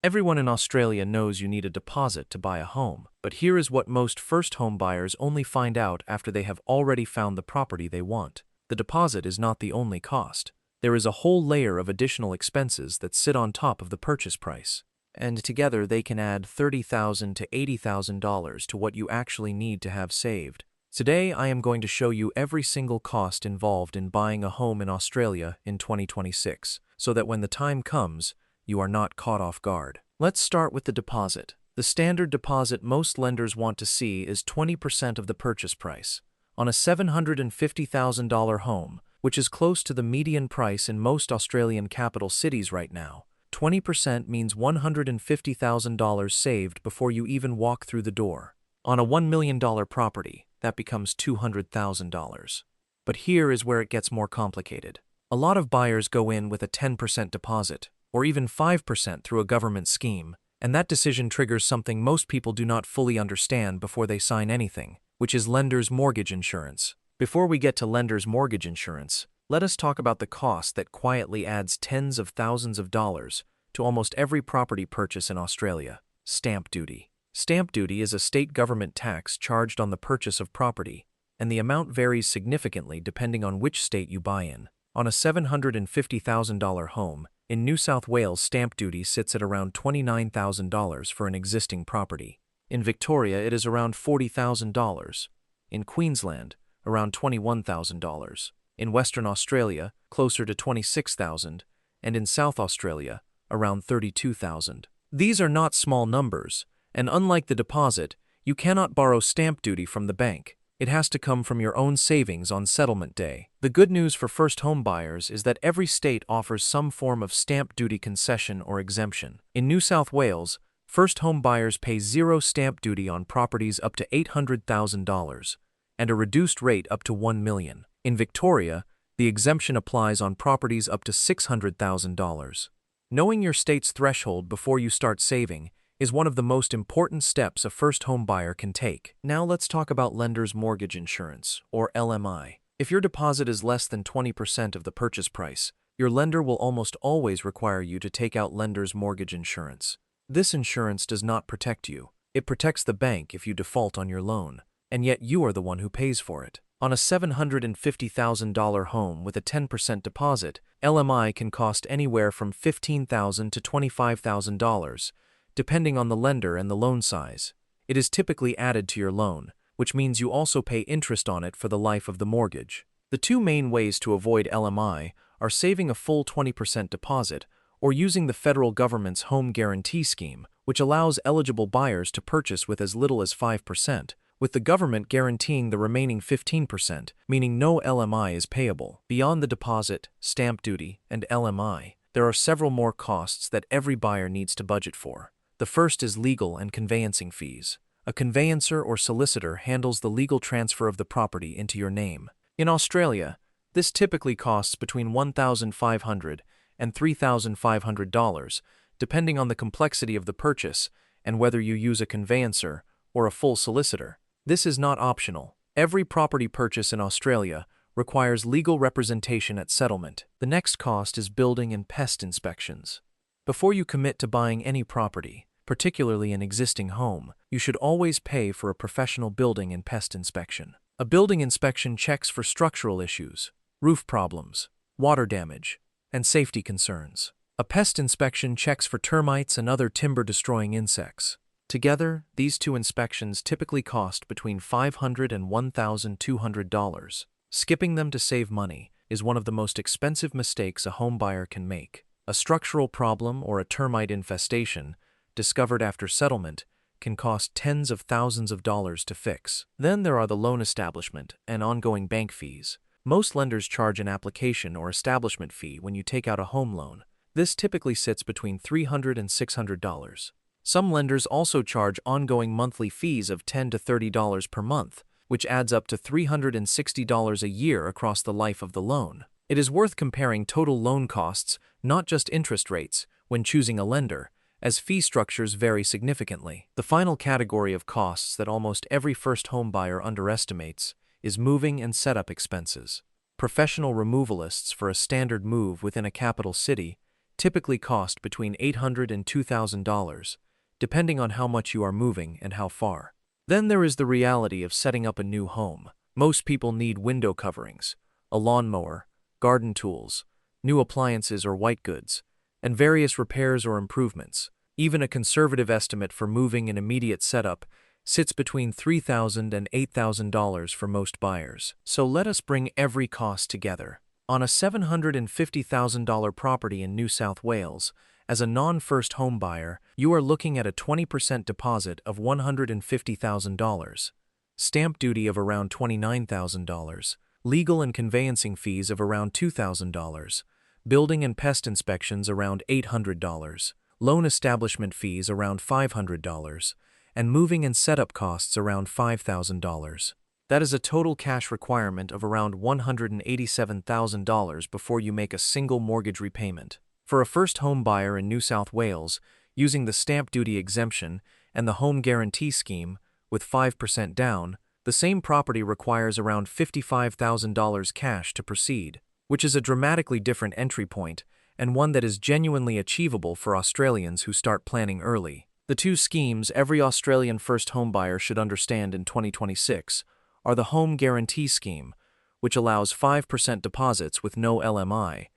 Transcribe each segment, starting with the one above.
Everyone in Australia knows you need a deposit to buy a home, but here is what most first home buyers only find out after they have already found the property they want. The deposit is not the only cost. There is a whole layer of additional expenses that sit on top of the purchase price, and together they can add $30,000 to $80,000 to what you actually need to have saved. Today, I am going to show you every single cost involved in buying a home in Australia in 2026, so that when the time comes, you are not caught off guard. Let's start with the deposit. The standard deposit most lenders want to see is 20% of the purchase price. On a $750,000 home, which is close to the median price in most Australian capital cities right now, 20% means $150,000 saved before you even walk through the door. On a $1 million property, that becomes $200,000. But here is where it gets more complicated. A lot of buyers go in with a 10% deposit, or even 5% through a government scheme, and that decision triggers something most people do not fully understand before they sign anything, which is lender's mortgage insurance. Before we get to lender's mortgage insurance, let us talk about the cost that quietly adds tens of thousands of dollars to almost every property purchase in Australia: stamp duty. Stamp duty is a state government tax charged on the purchase of property, and the amount varies significantly depending on which state you buy in. On a $750,000 home, in New South Wales, stamp duty sits at around $29,000 for an existing property. In Victoria, it is around $40,000. In Queensland, around $21,000. In Western Australia, closer to $26,000, and in South Australia, around $32,000. These are not small numbers, and unlike the deposit, you cannot borrow stamp duty from the bank. It has to come from your own savings on settlement day. The good news for first home buyers is that every state offers some form of stamp duty concession or exemption. In New South Wales, first home buyers pay zero stamp duty on properties up to $800,000 and a reduced rate up to $1 million. In Victoria, the exemption applies on properties up to $600,000. Knowing your state's threshold before you start saving is one of the most important steps a first home buyer can take. Now let's talk about lender's mortgage insurance, or LMI. If your deposit is less than 20% of the purchase price, your lender will almost always require you to take out lender's mortgage insurance. This insurance does not protect you. It protects the bank if you default on your loan, and yet you are the one who pays for it. On a $750,000 home with a 10% deposit, LMI can cost anywhere from $15,000 to $25,000, depending on the lender and the loan size. It is typically added to your loan, which means you also pay interest on it for the life of the mortgage. The two main ways to avoid LMI are saving a full 20% deposit or using the federal government's home guarantee scheme, which allows eligible buyers to purchase with as little as 5%, with the government guaranteeing the remaining 15%, meaning no LMI is payable. Beyond the deposit, stamp duty, and LMI, there are several more costs that every buyer needs to budget for. The first is legal and conveyancing fees. A conveyancer or solicitor handles the legal transfer of the property into your name. In Australia, this typically costs between $1,500 and $3,500, depending on the complexity of the purchase and whether you use a conveyancer or a full solicitor. This is not optional. Every property purchase in Australia requires legal representation at settlement. The next cost is building and pest inspections. Before you commit to buying any property, particularly an existing home, you should always pay for a professional building and pest inspection. A building inspection checks for structural issues, roof problems, water damage, and safety concerns. A pest inspection checks for termites and other timber-destroying insects. Together, these two inspections typically cost between $500 and $1,200. Skipping them to save money is one of the most expensive mistakes a home buyer can make. A structural problem or a termite infestation discovered after settlement can cost tens of thousands of dollars to fix. Then there are the loan establishment and ongoing bank fees. Most lenders charge an application or establishment fee when you take out a home loan. This typically sits between $300 and $600. Some lenders also charge ongoing monthly fees of $10 to $30 per month, which adds up to $360 a year across the life of the loan. It is worth comparing total loan costs, not just interest rates, when choosing a lender, as fee structures vary significantly. The final category of costs that almost every first home buyer underestimates is moving and setup expenses. Professional removalists for a standard move within a capital city typically cost between $800 and $2,000, depending on how much you are moving and how far. Then there is the reality of setting up a new home. Most people need window coverings, a lawnmower, garden tools, new appliances or white goods, and various repairs or improvements. Even a conservative estimate for moving and immediate setup sits between $3,000 and $8,000 for most buyers. So let us bring every cost together. On a $750,000 property in New South Wales, as a non-first home buyer, you are looking at a 20% deposit of $150,000, stamp duty of around $29,000, legal and conveyancing fees of around $2,000, building and pest inspections around $800, loan establishment fees around $500, and moving and setup costs around $5,000. That is a total cash requirement of around $187,000 before you make a single mortgage repayment. For a first home buyer in New South Wales, using the stamp duty exemption and the home guarantee scheme, with 5% down, the same property requires around $55,000 cash to proceed, which is a dramatically different entry point and one that is genuinely achievable for Australians who start planning early. The two schemes every Australian first home buyer should understand in 2026 are the Home Guarantee Scheme, which allows 5% deposits with no LMI,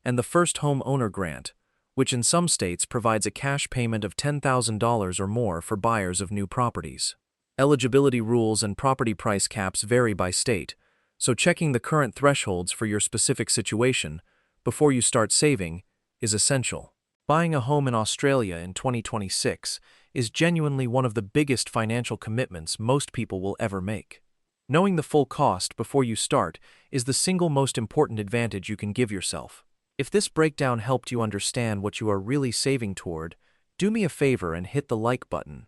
and the First Home Owner Grant, which in some states provides a cash payment of $10,000 or more for buyers of new properties. Eligibility rules and property price caps vary by state, so checking the current thresholds for your specific situation before you start saving is essential. Buying a home in Australia in 2026 is genuinely one of the biggest financial commitments most people will ever make. Knowing the full cost before you start is the single most important advantage you can give yourself. If this breakdown helped you understand what you are really saving toward, do me a favor and hit the like button.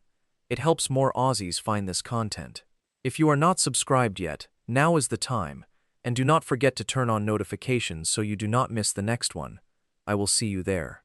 It helps more Aussies find this content. If you are not subscribed yet, now is the time, and do not forget to turn on notifications so you do not miss the next one. I will see you there.